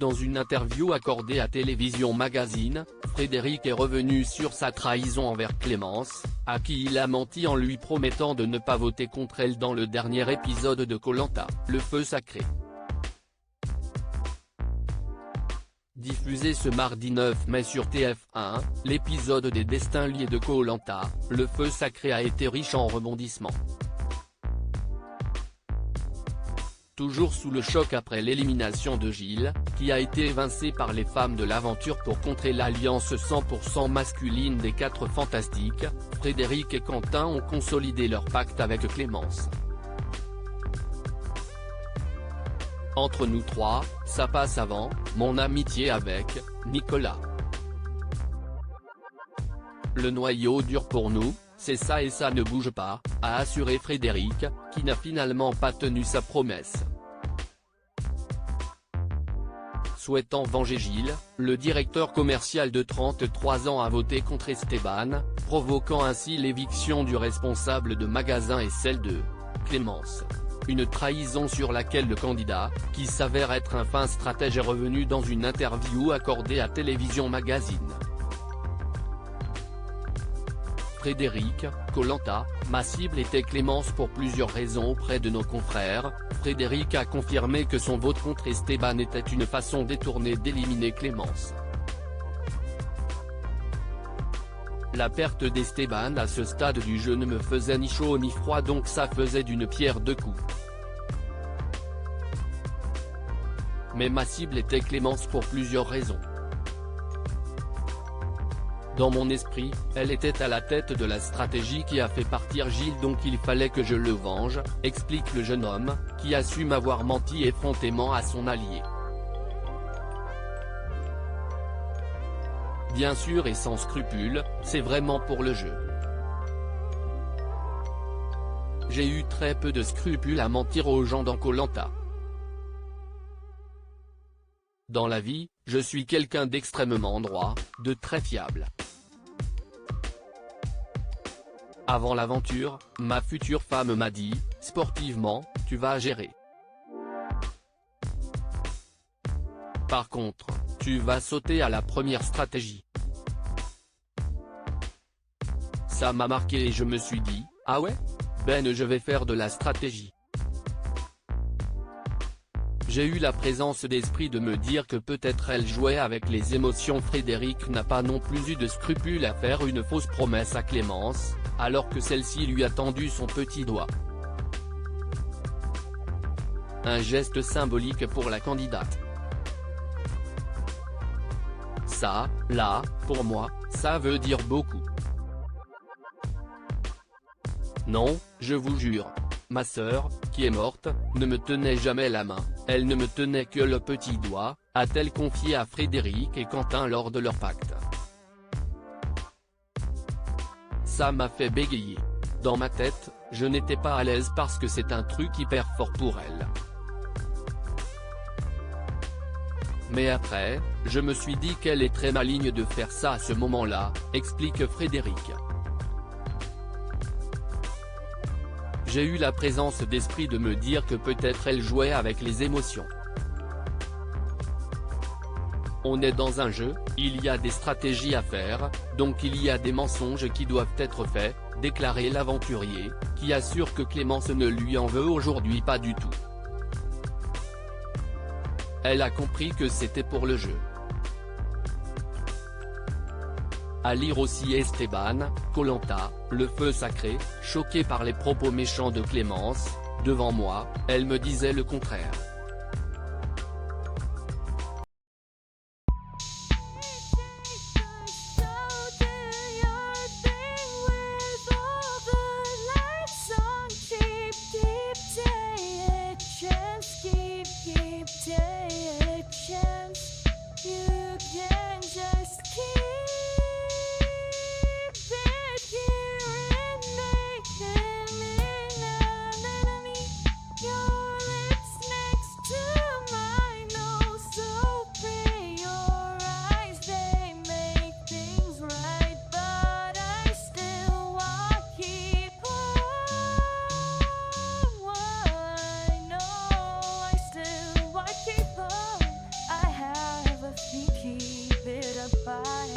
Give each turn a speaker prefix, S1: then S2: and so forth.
S1: Dans une interview accordée à Télévision Magazine, Frédéric est revenu sur sa trahison envers Clémence, à qui il a menti en lui promettant de ne pas voter contre elle dans le dernier épisode de Koh-Lanta, le feu sacré. Diffusé ce mardi 9 mai sur TF1, l'épisode des destins liés de Koh-Lanta, le feu sacré a été riche en rebondissements. Toujours sous le choc après l'élimination de Gilles, qui a été évincé par les femmes de l'aventure pour contrer l'alliance 100% masculine des 4 Fantastiques, Frédéric et Quentin ont consolidé leur pacte avec Clémence. Entre nous trois, ça passe avant, mon amitié avec Nicolas. Le noyau dur pour nous, c'est ça et ça ne bouge pas, a assuré Frédéric, qui n'a finalement pas tenu sa promesse. Souhaitant venger Gilles, le directeur commercial de 33 ans a voté contre Esteban, provoquant ainsi l'éviction du responsable de magasin et celle de Clémence. Une trahison sur laquelle le candidat, qui s'avère être un fin stratège, est revenu dans une interview accordée à Télévision Magazine. Frédéric, Koh-Lanta, ma cible était Clémence pour plusieurs raisons auprès de nos confrères. Frédéric a confirmé que son vote contre Esteban était une façon détournée d'éliminer Clémence. La perte d'Esteban à ce stade du jeu ne me faisait ni chaud ni froid, donc ça faisait d'une pierre deux coups. Mais ma cible était Clémence pour plusieurs raisons. Dans mon esprit, elle était à la tête de la stratégie qui a fait partir Gilles, donc il fallait que je le venge, explique le jeune homme, qui assume avoir menti effrontément à son allié. Bien sûr et sans scrupule, c'est vraiment pour le jeu. J'ai eu très peu de scrupules à mentir aux gens dans Koh-Lanta. Dans la vie, je suis quelqu'un d'extrêmement droit, de très fiable. Avant l'aventure, ma future femme m'a dit, sportivement, tu vas gérer. Par contre, tu vas sauter à la première stratégie. Ça m'a marqué et je me suis dit, ah ouais? Ben je vais faire de la stratégie. J'ai eu la présence d'esprit de me dire que peut-être elle jouait avec les émotions. Frédéric n'a pas non plus eu de scrupule à faire une fausse promesse à Clémence, alors que celle-ci lui a tendu son petit doigt. Un geste symbolique pour la candidate. Ça, là, pour moi, ça veut dire beaucoup. Non, je vous jure. Ma sœur, qui est morte, ne me tenait jamais la main, elle ne me tenait que le petit doigt, a-t-elle confié à Frédéric et Quentin lors de leur pacte. Ça m'a fait bégayer. Dans ma tête, je n'étais pas à l'aise parce que c'est un truc hyper fort pour elle. Mais après, je me suis dit qu'elle est très maligne de faire ça à ce moment-là, explique Frédéric. J'ai eu la présence d'esprit de me dire que peut-être elle jouait avec les émotions. On est dans un jeu, il y a des stratégies à faire, donc il y a des mensonges qui doivent être faits, déclarait l'aventurier, qui assure que Clémence ne lui en veut aujourd'hui pas du tout. Elle a compris que c'était pour le jeu. À lire aussi Esteban, Koh-Lanta, le feu sacré, choqué par les propos méchants de Clémence, devant moi, elle me disait le contraire.
S2: Your lips next Bye.